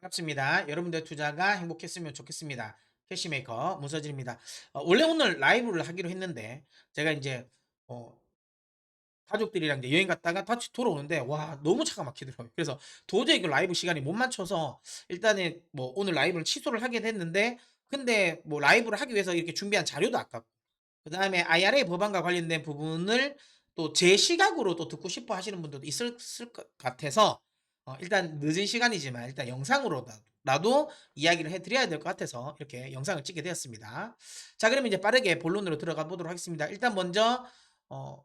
반갑습니다. 여러분들의 투자가 행복했으면 좋겠습니다. 캐시메이커 문서진입니다. 원래 오늘 라이브를 하기로 했는데 제가 이제 어, 가족들이랑 이제 여행 갔다가 다시 돌아오는데 와 너무 차가 막히더라고요. 그래서 도저히 그 라이브 시간이 못 맞춰서 일단은 뭐 오늘 라이브를 취소를 하게 됐는데 근데 뭐 라이브를 하기 위해서 이렇게 준비한 자료도 아깝고 그다음에 IRA 법안과 관련된 부분을 또 제 시각으로 또 듣고 싶어 하시는 분들도 있을 것 같아서 일단 늦은 시간이지만 일단 영상으로라도 이야기를 해 드려야 될 것 같아서 이렇게 영상을 찍게 되었습니다. 자, 그러면 이제 빠르게 본론으로 들어가 보도록 하겠습니다. 일단 먼저 어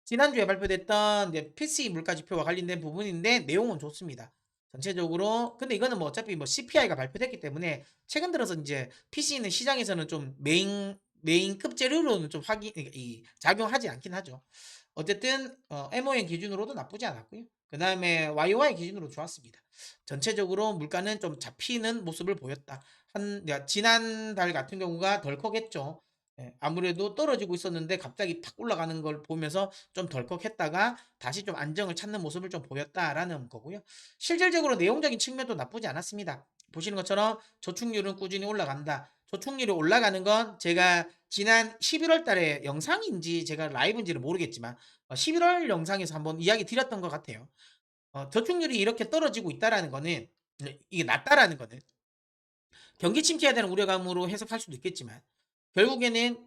지난주에 발표됐던 이제 PCE 물가 지표와 관련된 부분인데 내용은 좋습니다. 전체적으로 근데 이거는 뭐 어차피 뭐 CPI가 발표됐기 때문에 최근 들어서 이제 PC는 시장에서는 좀 메인급 재료로는 좀 확인 이 작용하지 않긴 하죠. 어쨌든 MON 기준으로도 나쁘지 않았고요. 그다음에 YOY 기준으로 좋았습니다. 전체적으로 물가는 좀 잡히는 모습을 보였다. 지난달 같은 경우가 덜컥했죠. 예, 아무래도 떨어지고 있었는데 갑자기 팍 올라가는 걸 보면서 좀 덜컥했다가 다시 좀 안정을 찾는 모습을 좀 보였다라는 거고요. 실질적으로 내용적인 측면도 나쁘지 않았습니다. 보시는 것처럼 저축률은 꾸준히 올라간다. 저축률이 올라가는 건 제가 지난 11월 달에 영상인지 제가 라이브인지를 모르겠지만 11월 영상에서 한번 이야기 드렸던 것 같아요. 저축률이 이렇게 떨어지고 있다라는 거는 이게 낮다라는 거는 경기 침체에 대한 우려감으로 해석할 수도 있겠지만 결국에는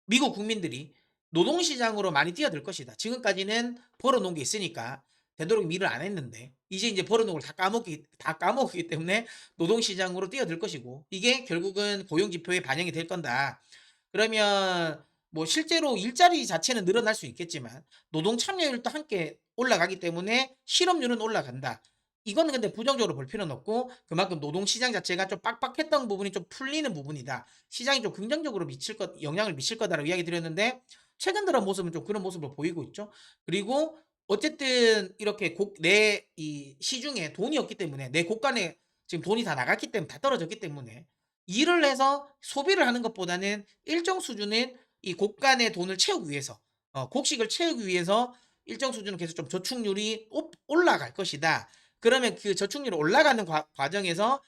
미국 국민들이 노동시장으로 많이 뛰어들 것이다. 지금까지는 벌어놓은 게 있으니까 되도록 일을 안 했는데 이제 벌어놓은 걸 다 까먹기 때문에 노동시장으로 뛰어들 것이고 이게 결국은 고용지표에 반영이 될 건다. 그러면 뭐 실제로 일자리 자체는 늘어날 수 있겠지만 노동 참여율도 함께 올라가기 때문에 실업률은 올라간다. 이거는 근데 부정적으로 볼 필요는 없고 그만큼 노동 시장 자체가 좀 빡빡했던 부분이 좀 풀리는 부분이다. 시장이 좀 긍정적으로 영향을 미칠 거다라고 이야기 드렸는데 최근 들어 모습은 좀 그런 모습을 보이고 있죠. 그리고 어쨌든 이렇게 내 이 시중에 돈이 없기 때문에 내 곳간에 지금 돈이 다 나갔기 때문에 다 떨어졌기 때문에 일을 해서 소비를 하는 것보다는 일정 수준의 이 곳간의 돈을 채우기 위해서 곡식을 채우기 위해서 일정 수준은 계속 좀 저축률이 올라갈 것이다. 그러면 그 저축률이 올라가는 과정에서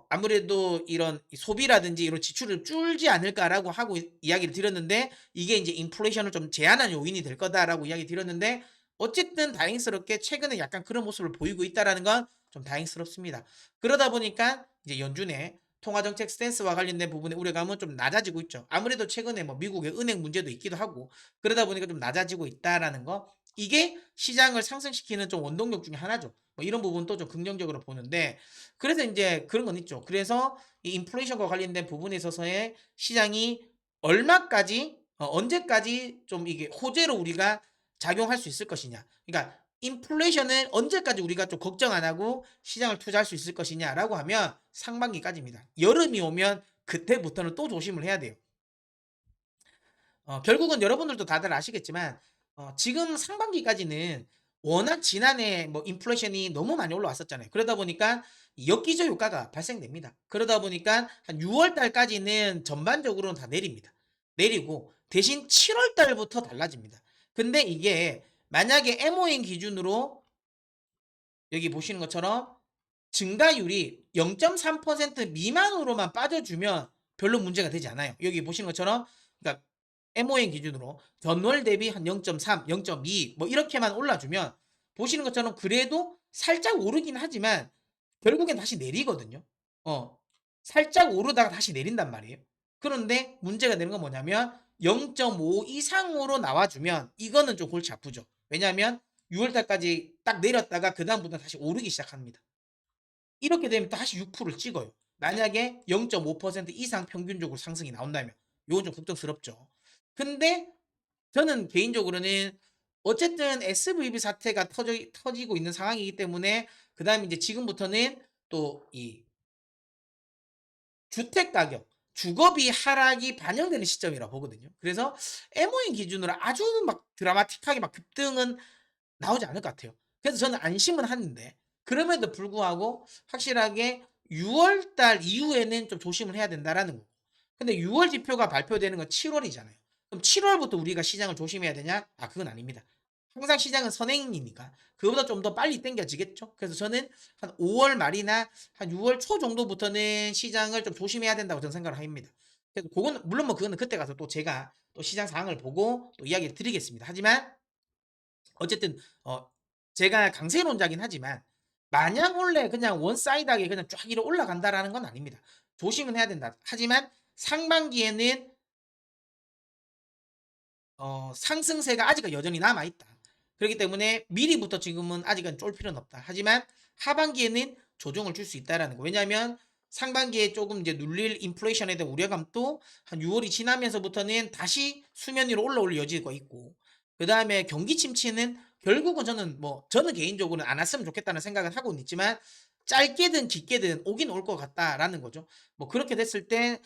아무래도 이런 소비라든지 이런 지출을 줄지 않을까라고 하고 이야기를 드렸는데 이게 이제 인플레이션을 좀 제한하는 요인이 될 거다라고 이야기 드렸는데 어쨌든 다행스럽게 최근에 약간 그런 모습을 보이고 있다라는 건 좀 다행스럽습니다. 그러다 보니까 이제 연준의 통화정책 스탠스와 관련된 부분의 우려감은 좀 낮아지고 있죠. 아무래도 최근에 뭐 미국의 은행 문제도 있기도 하고 그러다 보니까 좀 낮아지고 있다라는 거. 이게 시장을 상승시키는 좀 원동력 중에 하나죠. 뭐 이런 부분도 좀 긍정적으로 보는데 그래서 이제 그런 건 있죠. 그래서 이 인플레이션과 관련된 부분에 있어서의 시장이 얼마까지 언제까지 좀 이게 호재로 우리가 작용할 수 있을 것이냐. 그러니까 인플레이션은 언제까지 우리가 좀 걱정 안 하고 시장을 투자할 수 있을 것이냐라고 하면 상반기까지입니다. 여름이 오면 그때부터는 또 조심을 해야 돼요. 결국은 여러분들도 다들 아시겠지만 지금 상반기까지는 워낙 지난해 뭐 인플레이션이 너무 많이 올라왔었잖아요. 그러다 보니까 역기저 효과가 발생됩니다. 그러다 보니까 한 6월 달까지는 전반적으로는 다 내립니다. 내리고 대신 7월 달부터 달라집니다. 근데 이게 만약에 MON 기준으로 여기 보시는 것처럼 증가율이 0.3% 미만으로만 빠져주면 별로 문제가 되지 않아요. 여기 보시는 것처럼 그러니까 MON 기준으로 전월 대비 한 0.3, 0.2 뭐 이렇게만 올라주면 보시는 것처럼 그래도 살짝 오르긴 하지만 결국엔 다시 내리거든요. 어, 살짝 오르다가 다시 내린단 말이에요. 그런데 문제가 되는 건 뭐냐면 0.5 이상으로 나와주면 이거는 좀 골치 아프죠. 왜냐하면 6월 달까지 딱 내렸다가 그다음부터 다시 오르기 시작합니다. 이렇게 되면 다시 6%를 찍어요. 만약에 0.5% 이상 평균적으로 상승이 나온다면 요건 좀 걱정스럽죠. 근데 저는 개인적으로는 어쨌든 SVB 사태가 터지고 있는 상황이기 때문에 그다음에 이제 지금부터는 또 이 주택 가격, 주거비 하락이 반영되는 시점이라 보거든요. 그래서 MOE 기준으로 아주 막 드라마틱하게 막 급등은 나오지 않을 것 같아요. 그래서 저는 안심은 하는데 그럼에도 불구하고 확실하게 6월 달 이후에는 좀 조심을 해야 된다라는 거고. 근데 6월 지표가 발표되는 건 7월이잖아요. 그럼 7월부터 우리가 시장을 조심해야 되냐? 그건 아닙니다. 항상 시장은 선행이니까 그거보다 좀 더 빨리 당겨지겠죠. 그래서 저는 한 5월 말이나 한 6월 초 정도부터는 시장을 좀 조심해야 된다고 저는 생각을 합니다. 그래서 고거는 물론 뭐 그거는 그때 가서 또 제가 또 시장 상황을 보고 또 이야기를 드리겠습니다. 하지만 어쨌든 제가 강세론자긴 하지만 마냥 원래 그냥 원사이드하게 그냥 쫙 이렇게 올라간다라는 건 아닙니다. 조심은 해야 된다. 하지만 상반기에는 상승세가 아직은 여전히 남아 있다. 그렇기 때문에 미리부터 지금은 아직은 쫄 필요는 없다. 하지만 하반기에는 조정을 줄 수 있다라는 거. 왜냐하면 상반기에 조금 이제 눌릴 인플레이션에 대한 우려감도 한 6월이 지나면서부터는 다시 수면 위로 올라올 여지가 있고, 그 다음에 경기 침체는 결국은 저는 개인적으로는 안 왔으면 좋겠다는 생각은 하고는 있지만 짧게든 깊게든 오긴 올 것 같다라는 거죠. 뭐 그렇게 됐을 때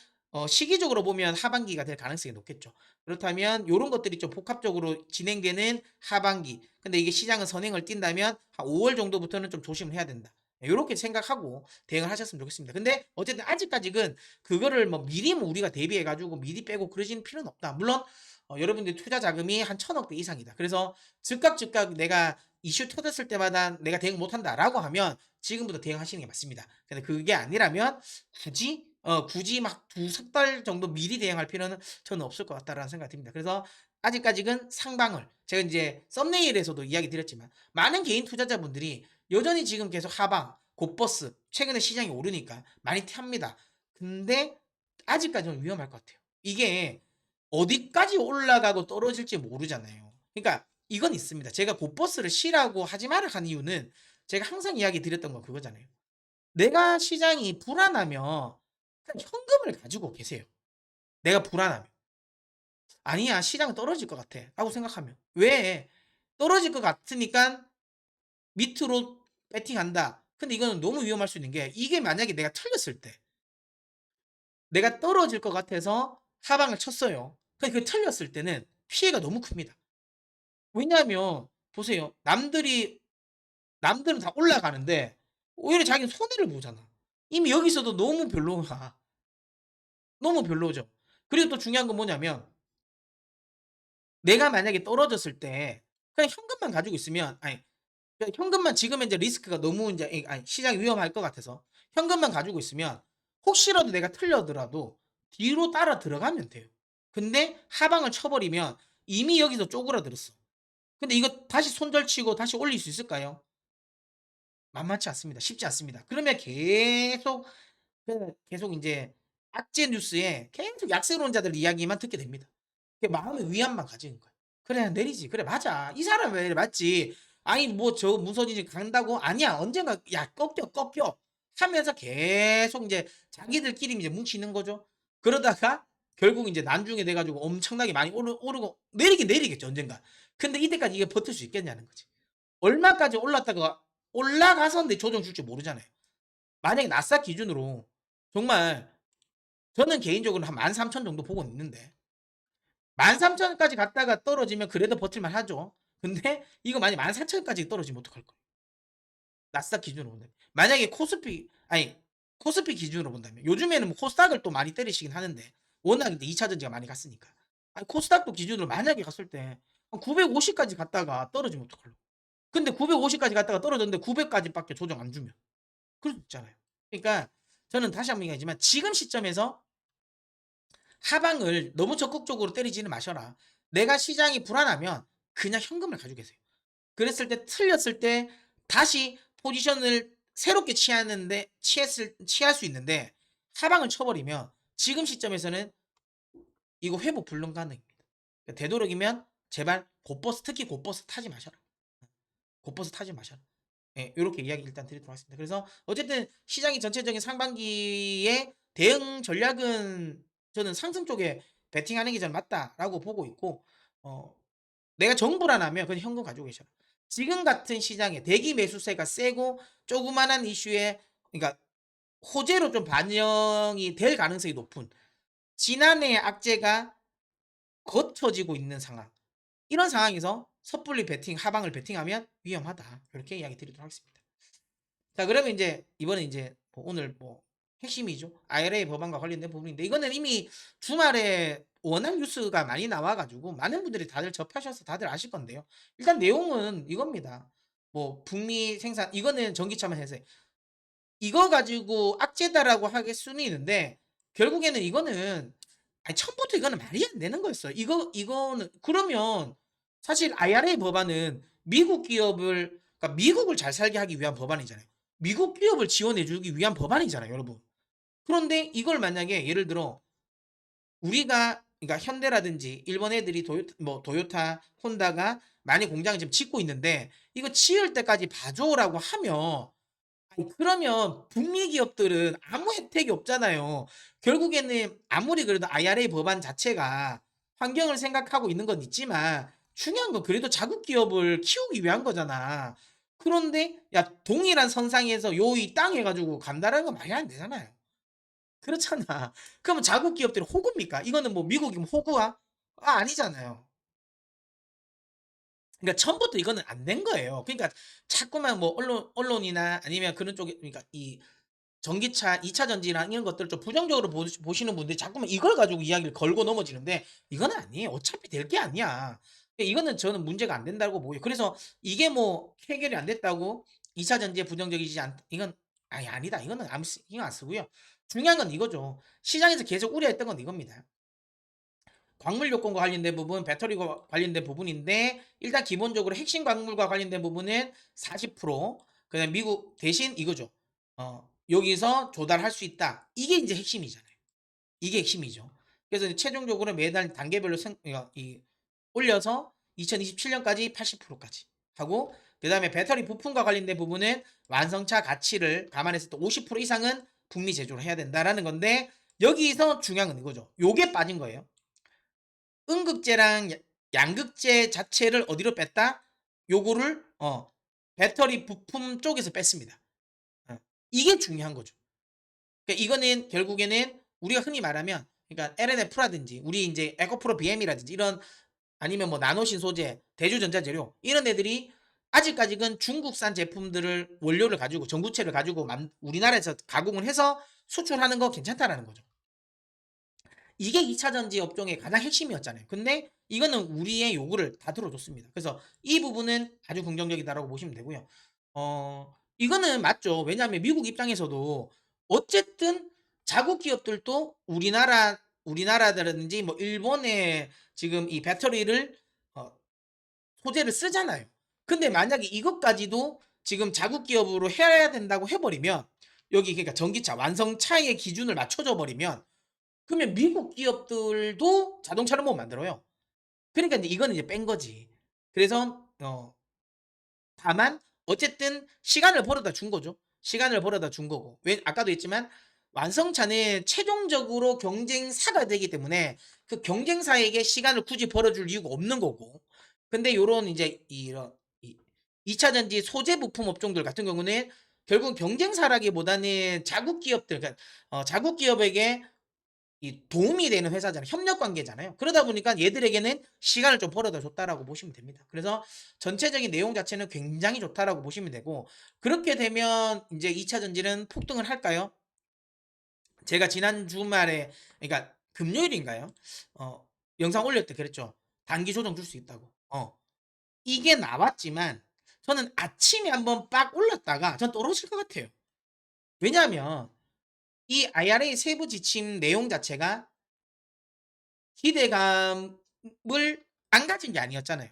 시기적으로 보면 하반기가 될 가능성이 높겠죠. 그렇다면 요런 것들이 좀 복합적으로 진행되는 하반기. 근데 이게 시장은 선행을 띈다면 한 5월 정도부터는 좀 조심을 해야 된다. 요렇게 생각하고 대응을 하셨으면 좋겠습니다. 근데 어쨌든 아직까지는 그거를 뭐 미리 뭐 우리가 대비해 가지고 미리 빼고 그러지는 필요는 없다. 물론 여러분들 투자 자금이 한 1,000억 대 이상이다. 그래서 즉각 내가 이슈 터졌을 때마다 내가 대응 못 한다라고 하면 지금부터 대응하시는 게 맞습니다. 근데 그게 아니라면 굳이 막 두석 달 정도 미리 대응할 필요는 저는 없을 것 같다라는 생각이 듭니다. 그래서 아직까지는 상방을 제가 이제 썸네일에서도 이야기 드렸지만 많은 개인 투자자분들이 여전히 지금 계속 하방, 곧버스 최근에 시장이 오르니까 많이 탑니다. 근데 아직까지는 위험할 것 같아요. 이게 어디까지 올라가고 떨어질지 모르잖아요. 그러니까 이건 있습니다. 제가 곧버스를 쉬라고 하지 마라 한 이유는 제가 항상 이야기 드렸던 건 그거잖아요. 내가 시장이 불안하면 그냥 현금을 가지고 계세요. 내가 불안하면. 아니야, 시장은 떨어질 것 같아. 라고 생각하면. 왜? 떨어질 것 같으니까 밑으로 배팅한다. 근데 이거는 너무 위험할 수 있는 게, 이게 만약에 내가 틀렸을 때, 내가 떨어질 것 같아서 하방을 쳤어요. 근데 그 틀렸을 때는 피해가 너무 큽니다. 왜냐하면, 보세요. 남들은 다 올라가는데, 오히려 자기는 손해를 보잖아. 이미 여기서도 너무 별로가. 너무 별로죠. 그리고 또 중요한 건 뭐냐면, 내가 만약에 떨어졌을 때 그냥 현금만 가지고 있으면, 아니, 그냥 현금만, 지금 이제 리스크가 너무 이제 아니 시장이 위험할 것 같아서 현금만 가지고 있으면 혹시라도 내가 틀려더라도 뒤로 따라 들어가면 돼요. 근데 하방을 쳐버리면 이미 여기서 쪼그라들었어. 근데 이거 다시 손절치고 다시 올릴 수 있을까요? 만만치 않습니다. 쉽지 않습니다. 그러면 계속 인제 악재 뉴스에 계속 약세론자들 이야기만 듣게 됩니다. 그 마음의 위안만 가지는 거야. '그래 내리지. 그래 맞아. 이 사람 왜 이래 맞지. 아니 뭐 저 문선진이 간다고? 아니야. 언젠가 야 꺾여.' 하면서 계속 인제 자기들끼리 이제 뭉치는 거죠. 그러다가 결국 인제 나중에 돼 가지고 엄청나게 많이 오르고 내리긴 내리겠죠 언젠가. 근데 이때까지 이게 버틸 수 있겠냐는 거지. 얼마까지 올랐다가 올라가서 근데 조정 줄지 모르잖아요. 만약에 나스닥 기준으로 정말 저는 개인적으로 한 13,000 정도 보고는 있는데 13,000 까지 갔다가 떨어지면 그래도 버틸만 하죠. 근데 이거 만약에 14,000 까지 떨어지면 어떡할 거예요? 나스닥 기준으로 본다면. 만약에 코스피 기준으로 본다면. 요즘에는 뭐 코스닥을 또 많이 때리시긴 하는데 워낙 이제 2차 전지가 많이 갔으니까. 아니 코스닥도 기준으로 만약에 갔을 때 한 950 까지 갔다가 떨어지면 어떡하려고. 근데 950 까지 갔다가 떨어졌는데 900 까지밖에 조정 안 주면 그럴 수 있잖아요. 그러니까 저는 다시 한번 얘기하지만 지금 시점에서 하방을 너무 적극적으로 때리지는 마셔라. 내가 시장이 불안하면 그냥 현금을 가지고 계세요. 그랬을 때 틀렸을 때 다시 포지션을 새롭게 취할 수 있는데 하방을 쳐버리면 지금 시점에서는 이거 회복 불능가능입니다. 그러니까 되도록이면 제발 곧버스, 특히 곧버스 타지 마셔라. 곧버스 타지 마셔라. 예, 요렇게 이야기 일단 드리도록 하겠습니다. 그래서 어쨌든 시장이 전체적인 상반기에 대응 전략은 저는 상승 쪽에 베팅하는 게 저는 맞다라고 보고 있고, 어, 내가 정불안하면 그냥 현금 가지고 계셔라. 지금 같은 시장에 대기 매수세가 세고 조그만한 이슈에, 그러니까 호재로 좀 반영이 될 가능성이 높은 지난해의 악재가 걷혀지고 있는 상황. 이런 상황에서 섣불리 하방을 베팅하면 위험하다. 이렇게 이야기 드리도록 하겠습니다. 자, 그러면 이제 이번에 이제 뭐 오늘 뭐 핵심이죠. IRA 법안과 관련된 부분인데 이거는 이미 주말에 워낙 뉴스가 많이 나와 가지고 많은 분들이 다들 접하셔서 다들 아실 건데요. 일단 내용은 이겁니다. 뭐 북미 생산 이거는 전기차만 해서 이거 가지고 악재다라고 하길 수는 있는데 결국에는 이거는 아니 처음부터 이거는 말이 안 되는 거였어요. 이거는 그러면 사실 IRA 법안은 미국 기업을 그러니까 미국을 잘 살게 하기 위한 법안이잖아요. 미국 기업을 지원해 주기 위한 법안이잖아요, 여러분. 그런데 이걸 만약에 예를 들어 우리가 그러니까 현대라든지 일본 애들이 도요타, 혼다가 많이 공장을 지금 짓고 있는데 이거 지을 때까지 봐줘라고 하면 아니 그러면 북미 기업들은 아무 혜택이 없잖아요. 결국에는 아무리 그래도 IRA 법안 자체가 환경을 생각하고 있는 건 있지만 중요한 건 그래도 자국 기업을 키우기 위한 거잖아. 그런데 야 동일한 선상에서 요 이 땅 해가지고 간다라는 건 말이 안 되잖아요. 그렇잖아. 그러면 자국 기업들이 호구입니까? 이거는 뭐 미국이면 호구야? 아니잖아요. 그러니까 처음부터 이거는 안 된 거예요. 그러니까 자꾸만 뭐 언론이나 아니면 그런 쪽에 그러니까 이 전기차 2차 전지랑 이런 것들을 좀 부정적으로 보시는 분들이 자꾸만 이걸 가지고 이야기를 걸고 넘어지는데 이건 아니에요. 어차피 될 게 아니야. 이거는 저는 문제가 안 된다고 보고요. 그래서 이게 뭐 해결이 안 됐다고 2차 전지에 부정적이지 않다. 이건 아니 아니다. 이거는 아무 신경 안 쓰고요. 중요한 건 이거죠. 시장에서 계속 우려했던 건 이겁니다. 광물 요건과 관련된 부분, 배터리와 관련된 부분인데 일단 기본적으로 핵심 광물과 관련된 부분은 40%, 그다음 미국 대신 이거죠. 여기서 조달할 수 있다. 이게 이제 핵심이잖아요. 이게 핵심이죠. 그래서 최종적으로 매달 단계별로 올려서 2027년까지 80%까지 하고 그다음에 배터리 부품과 관련된 부분은 완성차 가치를 감안해서 또 50% 이상은 북미 제조를 해야 된다라는 건데 여기서 중요한 건 이거죠. 요게 빠진 거예요. 음극재랑 양극재 자체를 어디로 뺐다? 요거를 배터리 부품 쪽에서 뺐습니다. 어, 이게 중요한 거죠. 그러니까 이거는 결국에는 우리가 흔히 말하면 그러니까 LNF라든지 우리 이제 에코프로 BM이라든지 이런 아니면 뭐 나노신 소재, 대주전자재료 이런 애들이 아직까지는 중국산 제품들을 원료를 가지고 전구체를 가지고 우리나라에서 가공을 해서 수출하는 거 괜찮다라는 거죠. 이게 2차 전지 업종의 가장 핵심이었잖아요. 근데 이거는 우리의 요구를 다 들어줬습니다. 그래서 이 부분은 아주 긍정적이다라고 보시면 되고요. 이거는 맞죠. 왜냐하면 미국 입장에서도 어쨌든 자국 기업들도 우리나라라든지 뭐 일본의 지금 이 배터리를 어, 소재를 쓰잖아요. 근데 만약에 이것까지도 지금 자국 기업으로 해야 된다고 해버리면 여기 그러니까 전기차 완성차의 기준을 맞춰줘 버리면 그러면 미국 기업들도 자동차를 못 만들어요. 그러니까 이제 이거는 이제 뺀 거지. 그래서 다만 어쨌든 시간을 벌어다 준 거죠. 시간을 벌어다 준 거고. 왜 아까도 했지만 완성차는 최종적으로 경쟁사가 되기 때문에 그 경쟁사에게 시간을 굳이 벌어줄 이유가 없는 거고. 근데 요런 이제 이런 2차 전지 소재 부품 업종들 같은 경우는 결국 경쟁사라기보다는 자국 기업들, 그러니까 자국 기업에게 이 도움이 되는 회사잖아요. 협력 관계잖아요. 그러다 보니까 얘들에게는 시간을 좀 벌어다 줬다라고 보시면 됩니다. 그래서 전체적인 내용 자체는 굉장히 좋다라고 보시면 되고 그렇게 되면 이제 2차 전지는 폭등을 할까요? 제가 지난 주말에 그러니까 금요일인가요? 영상 올릴 때 그랬죠. 단기 조정 줄 수 있다고. 이게 나왔지만 저는 아침에 한번 빡 올랐다가 전 떨어질 것 같아요. 왜냐하면 이 IRA 세부 지침 내용 자체가 기대감을 안 가진 게 아니었잖아요.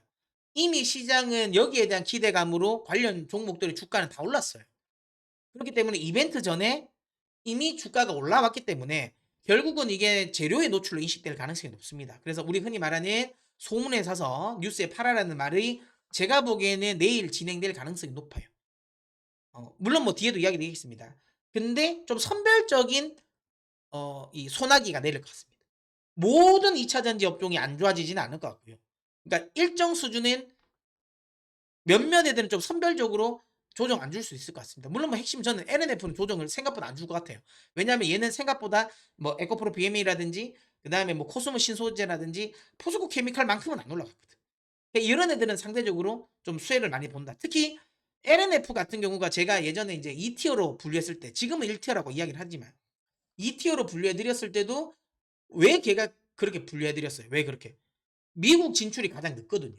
이미 시장은 여기에 대한 기대감으로 관련 종목들의 주가는 다 올랐어요. 그렇기 때문에 이벤트 전에 이미 주가가 올라왔기 때문에 결국은 이게 재료의 노출로 인식될 가능성이 높습니다. 그래서 우리 흔히 말하는 소문에 사서 뉴스에 팔아라는 말이 제가 보기에는 내일 진행될 가능성이 높아요. 물론 뭐 뒤에도 이야기 드리겠습니다. 근데 좀 선별적인 이 소나기가 내릴 것 같습니다. 모든 2차 전지 업종이 안 좋아지지는 않을 것 같고요. 그러니까 일정 수준은 몇몇 애들은 좀 선별적으로 조정 안 줄 수 있을 것 같습니다. 물론 뭐 핵심 저는 LNF는 조정을 생각보다 안 줄 것 같아요. 왜냐하면 얘는 생각보다 뭐 에코프로 BMA라든지 그다음에 뭐 코스모 신소재라든지 포스코 케미칼만큼은 안 올라갔거든. 그러니까 이런 애들은 상대적으로 좀 수혜를 많이 본다. 특히 LNF 같은 경우가 제가 예전에 이제 2티어로 분류했을 때 지금은 1티어라고 이야기를 하지만 2티어로 분류해 드렸을 때도 왜 걔가 그렇게 분류해 드렸어요? 왜 그렇게? 미국 진출이 가장 늦거든요.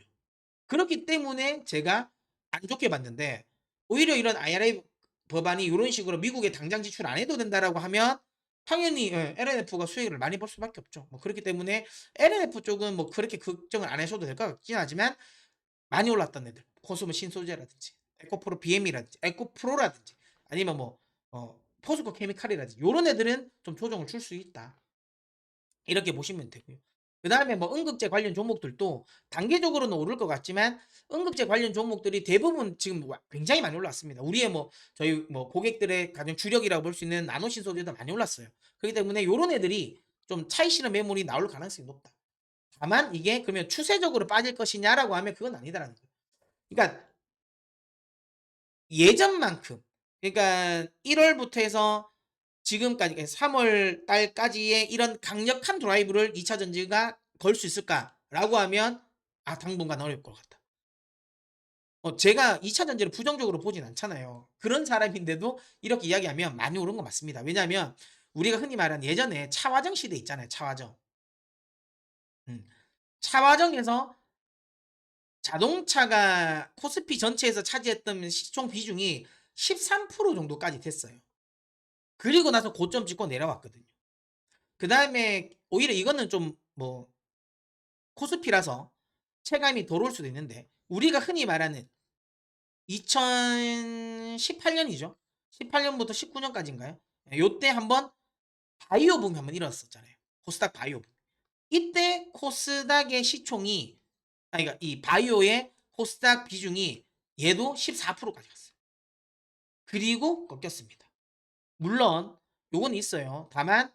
그렇기 때문에 제가 안 좋게 봤는데 오히려 이런 IRA 법안이 요런 식으로 "미국에 당장 지출 안 해도 된다."라고 하면 당연히 LNF가 수익을 많이 벌 수밖에 없죠. 뭐 그렇기 때문에 LNF 쪽은 뭐 그렇게 걱정을 안 하셔도 될 것 같긴 하지만 많이 올랐던 애들 코스모 신소재라든지 에코프로 BM이라든지 에코프로라든지 아니면 뭐 포스코 케미칼이라든지 요런 애들은 좀 조정을 줄 수 있다. 이렇게 보시면 되고요. 그다음에 뭐 응급제 관련 종목들도 단기적으로는 오를 것 같지만 응급제 관련 종목들이 대부분 지금 굉장히 많이 올랐습니다. 우리의 뭐 저희 뭐 고객들의 가장 주력이라고 볼 수 있는 나노신소재도 많이 올랐어요. 그렇기 때문에 요런 애들이 좀 차익 실현 매물이 나올 가능성이 높다. 다만 이게 그러면 추세적으로 빠질 것이냐라고 하면 그건 아니다라는 거예요. 그러니까 예전만큼 그러니까 1 월부터 해서 지금까지 3월 달까지의 이런 강력한 드라이브를 2차 전지가 걸 수 있을까라고 하면 당분간 어려울 것 같다. 제가 2차 전지를 부정적으로 보진 않잖아요. 그런 사람인데도 이렇게 이야기하면 많이 오른 건 맞습니다. 왜냐하면 우리가 흔히 말하는 예전에 차화정 시대 있잖아요, 차화정. 음. 차화정에서 자동차가 코스피 전체에서 차지했던 시총 비중이 13% 정도까지 됐어요. 그리고 나서 고점 찍고 내려왔거든요. 그다음에 오히려 이거는 좀 뭐 코스피라서 체감이 덜 올 수도 있는데 우리가 흔히 말하는 2018 년이죠. 18 년부터 19 년까지인가요? 요때 한번 바이오 붐이 한번 일어났었잖아요. 코스닥 바이오 붐. 이때 코스닥의 시총이 그러니까 이 바이오의 코스닥 비중이 얘도 14% 까지 갔어요. 그리고 꺾였습니다. 물론 요건 있어요. 다만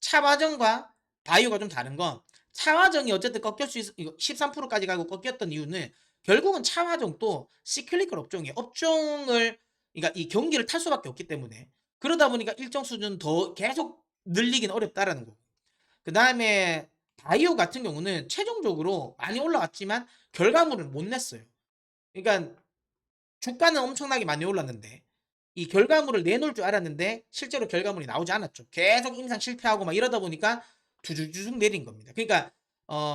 차화정과 바이오가 좀 다른 건 차화정이 어쨌든 꺾일 수 있 이거 13% 까지 가고 꺾였던 이유는 결국은 차화정도 시클리컬 업종이에요. 업종을 그러니까 이 경기를 탈 수밖에 없기 때문에 그러다 보니까 일정 수준 더 계속 늘리기는 어렵다라는 거고. 그다음에 바이오 같은 경우는 최종적으로 많이 올라왔지만 결과물을 못 냈어요. 그러니까 주가는 엄청나게 많이 올랐는데 이 결과물을 내놓을 줄 알았는데 실제로 결과물이 나오지 않았죠. 계속 임상 실패하고 막 이러다 보니까 두주두둑 내린 겁니다. 그러니까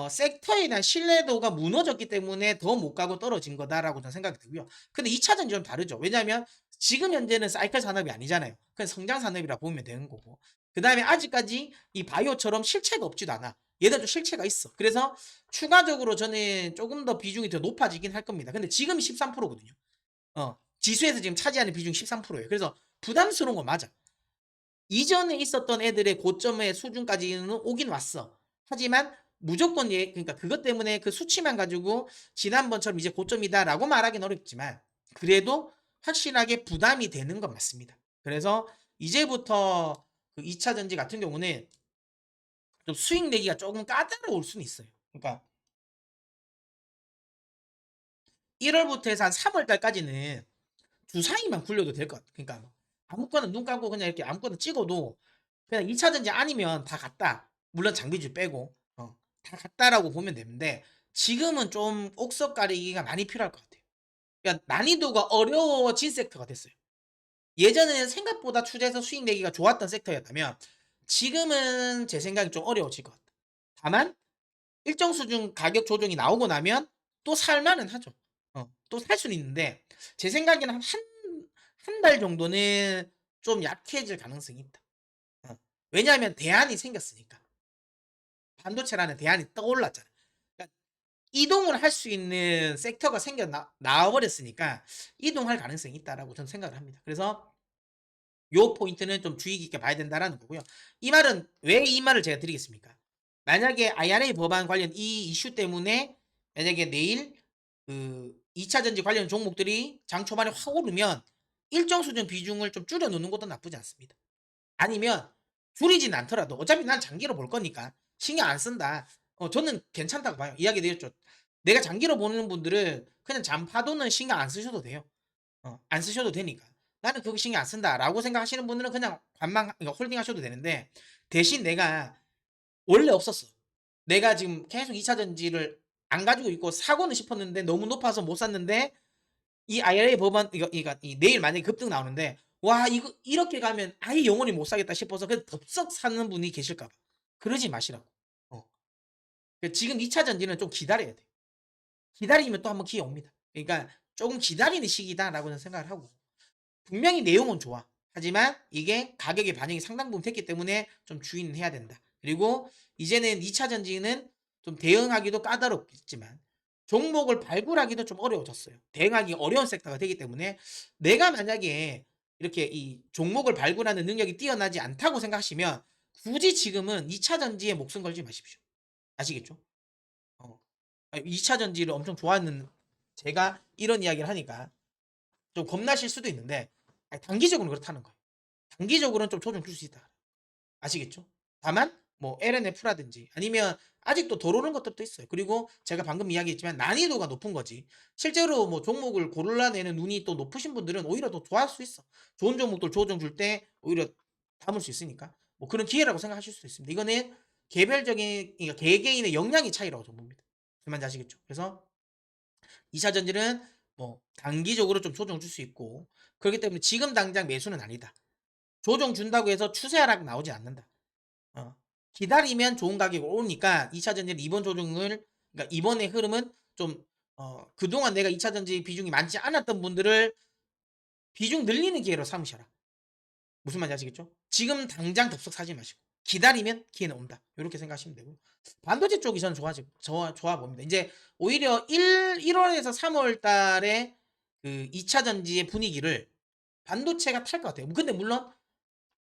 섹터에 대한 신뢰도가 무너졌기 때문에 더 못 가고 떨어진 거다라고 저는 생각이 들고요. 근데 2 차전지 좀 다르죠. 왜냐하면 지금 현재는 사이클 산업이 아니잖아요. 그냥 성장 산업이라 보면 되는 거고. 그다음에 아직까지 이 바이오처럼 실체가 없지도 않아. 얘들도 실체가 있어. 그래서 추가적으로 저는 조금 더 비중이 더 높아지긴 할 겁니다. 근데 지금이 13% 거든요. 지수에서 지금 차지하는 비중이 13% 예요. 그래서 부담스러운 건 맞아. 이전에 있었던 애들의 고점의 수준까지는 오긴 왔어. 하지만 무조건 그러니까 그것 때문에 그 수치만 가지고 지난번처럼 이제 고점이다라고 말하기는 어렵지만 그래도 확실하게 부담이 되는 건 맞습니다. 그래서 이제부터 그 2차 전지 같은 경우는 좀 수익 내기가 조금 까다로울 수는 있어요. 그러니까 1 월부터 해서 한 3월 달까지는 주사위만 굴려도 될 것 같아. 그러니까 뭐 아무거나 눈 감고 그냥 이렇게 아무거나 찍어도 그냥 2 차전지 아니면 다 갔다. 물론 장비주 빼고 다 갔다라고 보면 되는데 지금은 좀 옥석 가리기가 많이 필요할 것 같아요. 그러니까 난이도가 어려워진 섹터가 됐어요. 예전에는 생각보다 투자해서 수익 내기가 좋았던 섹터였다면 지금은 제 생각에 좀 어려워질 것 같아요. 다만 일정 수준 가격 조정이 나오고 나면 또 살 만은 하죠. 또 살 수는 있는데 제 생각에는 한 달 정도는 좀 약해질 가능성이 있다. 어. 왜냐하면 대안이 생겼으니까. 반도체라는 대안이 떠올랐잖아요. 그러니까 이동을 할 수 있는 섹터가 생겨 나와 버렸으니까 이동할 가능성이 있다라고 저는 생각을 합니다. 그래서 요 포인트는 좀 주의 깊게 봐야 된다라는 거고요. 이 말은 왜 이 말을 제가 드리겠습니까? 만약에 IRA 법안 관련 이 이슈 때문에 만약에 내일 그 2차 전지 관련 종목들이 장 초반에 확 오르면 일정 수준 비중을 좀 줄여 놓는 것도 나쁘지 않습니다. 아니면 줄이진 않더라도 어차피 난 장기로 볼 거니까 신경 안 쓴다. 저는 괜찮다고 봐요. 이야기 드렸죠. 내가 장기로 보는 분들은 그냥 잔파도는 신경 안 쓰셔도 돼요. 안 쓰셔도 되니까. '나는 그거 신경 안 쓴다.'라고 생각하시는 분들은 그냥 그러니까 홀딩하셔도 되는데 대신 내가 원래 없었어. 내가 지금 계속 2차 전지를 안 가지고 있고 사고는 싶었는데 너무 높아서 못 샀는데 이 IRA 법안 이거 이 내일 만약에 급등 나오는데 와 이거 이렇게 가면 아예 영원히 못 사겠다 싶어서 그냥 덥석 사는 분이 계실까 봐. 그러지 마시라고. 어. 지금 2차 전지는 좀 기다려야 돼요. 기다리면 또 한번 기회 옵니다. 그러니까 조금 기다리는 시기다라고는 생각을 하고 분명히 내용은 좋아. 하지만 이게 가격의 반영이 상당 부분 됐기 때문에 좀 주의는 해야 된다. 그리고 이제는 2차 전지는 좀 대응하기도 까다롭겠지만 종목을 발굴하기도 좀 어려워졌어요. 대응하기 어려운 섹터가 되기 때문에 내가 만약에 이렇게 이 종목을 발굴하는 능력이 뛰어나지 않다고 생각하시면 굳이 지금은 2차 전지에 목숨 걸지 마십시오. 아시겠죠? 어. 2차 전지를 엄청 좋아하는 제가 이런 이야기를 하니까 좀 겁나실 수도 있는데 단기적으로는 그렇다는 거예요. 단기적으로는 좀 조정 줄 수 있다. 아시겠죠? 다만 뭐 LNF라든지 아니면 아직도 덜 오른 것들도 있어요. 그리고 제가 방금 이야기했지만 난이도가 높은 거지. 실제로 뭐 종목을 골라내는 눈이 또 높으신 분들은 오히려 더 좋아할 수 있어. 좋은 종목들 조정 줄 때 오히려 담을 수 있으니까 뭐 그런 기회라고 생각하실 수도 있습니다. 이거는 개별적인 그러니까 개개인의 역량의 차이라고 저는 봅니다. 무슨 말인지 아시겠죠? 그래서 2차 전지는 뭐 단기적으로 좀 조정 줄 수 있고 그렇기 때문에 지금 당장 매수는 아니다. 조정 준다고 해서 추세 하락 나오지 않는다. 어. 기다리면 좋은 가격이 오니까 2차 전지는 이번 조정을 그러니까 이번의 흐름은 좀 그동안 내가 2차 전지 비중이 많지 않았던 분들을 비중 늘리는 기회로 삼으셔라. 무슨 말인지 아시겠죠? 지금 당장 덥석 사지 마시고 기다리면 기회는 온다. 이렇게 생각하시면 되고 반도체 쪽이 저는 좋아 봅니다. 이제 오히려 1월에서 3월 달에 그 2차 전지의 분위기를 반도체가 탈 것 같아요. 근데 물론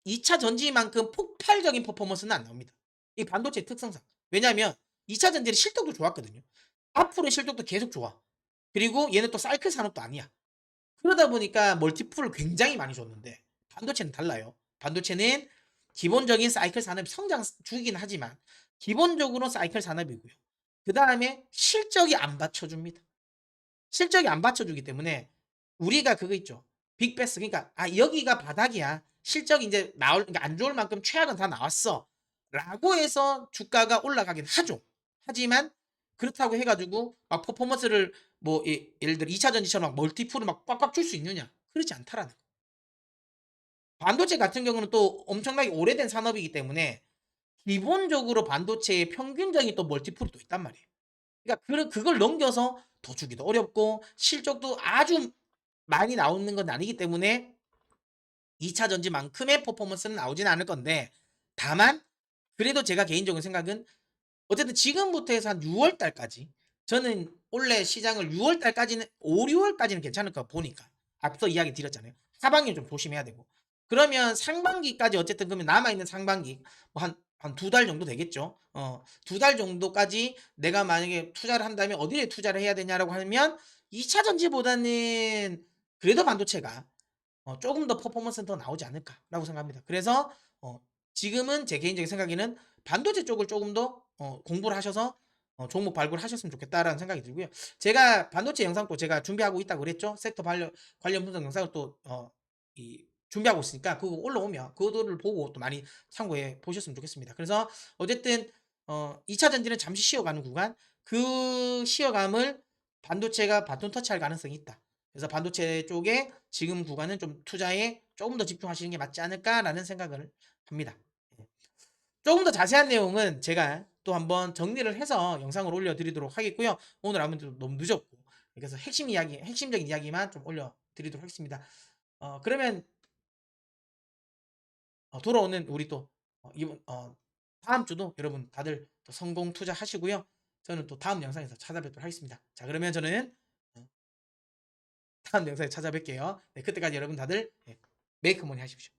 2차 전지만큼 폭발적인 퍼포먼스는 안 나옵니다. 이 반도체 특성상. 왜냐하면 2차 전지는 실적도 좋았거든요. 앞으로의 실적도 계속 좋아. 그리고 얘는 또 사이클 산업도 아니야. 그러다 보니까 멀티플을 굉장히 많이 줬는데 반도체는 달라요. 반도체는 기본적인 사이클 산업이 성장 주긴 하지만 기본적으로 사이클 산업이고요. 그 다음에 실적이 안 받쳐줍니다. 실적이 안 받쳐주기 때문에 우리가 그거 있죠. 빅베스 그러니까 여기가 바닥이야. 실적이 이제 나올 그러니까 안 좋을 만큼 최악은 다 나왔어. 라고 해서 주가가 올라가긴 하죠. 하지만 그렇다고 해가지고 막 퍼포먼스를 뭐 예를 들어 2차 전지처럼 막 멀티플을 막 꽉꽉 줄 수 있느냐? 그렇지 않다라는 거. 반도체 같은 경우는 또 엄청나게 오래된 산업이기 때문에 기본적으로 반도체의 평균적인 또 멀티플이 또 있단 말이에요. 그러니까 그걸 넘겨서 더 주기도 어렵고 실적도 아주 많이 나오는 건 아니기 때문에 2차 전지만큼의 퍼포먼스는 나오지는 않을 건데 다만 그래도 제가 개인적인 생각은 어쨌든 지금부터 해서 한 6월 달까지 저는 원래 시장을 6월 달까지는 5, 6월까지는 괜찮을 거 보니까 앞서 이야기 드렸잖아요. 하반기 좀 조심해야 되고 그러면 상반기까지 어쨌든 그러면 남아있는 상반기 뭐 한 두 달 정도 되겠죠. 두 달 정도까지 내가 만약에 투자를 한다면 어디에 투자를 해야 되냐라고 하면 2차 전지보다는 그래도 반도체가 조금 더 퍼포먼스는 더 나오지 않을까라고 생각합니다. 그래서 지금은 제 개인적인 생각에는 반도체 쪽을 조금 더 공부를 하셔서 종목 발굴하셨으면 좋겠다라는 생각이 들고요. 제가 반도체 영상도 제가 준비하고 있다고 그랬죠. 섹터 관련 분석 영상을 또 준비하고 있으니까 그거 올라오면 그거를 보고 또 많이 참고해 보셨으면 좋겠습니다. 그래서 어쨌든 2차 전지는 잠시 쉬어가는 구간 그 쉬어감을 반도체가 바톤 터치할 가능성이 있다. 그래서 반도체 쪽에 지금 구간은 좀 투자에 조금 더 집중하시는 게 맞지 않을까라는 생각을 합니다. 예. 조금 더 자세한 내용은 제가 또 한번 정리를 해서 영상을 올려드리도록 하겠고요. 오늘 아무래도 너무 늦었고 그래서 핵심적인 이야기만 좀 올려드리도록 하겠습니다. 그러면 돌아오는 우리 또 이번 다음 주도 여러분 다들 또 성공 투자하시고요. 저는 또 다음 영상에서 찾아뵙도록 하겠습니다. 자 그러면 저는 어, 다음 영상에 찾아뵐게요. 네, 그때까지 여러분 다들 메이크머니 하십시오.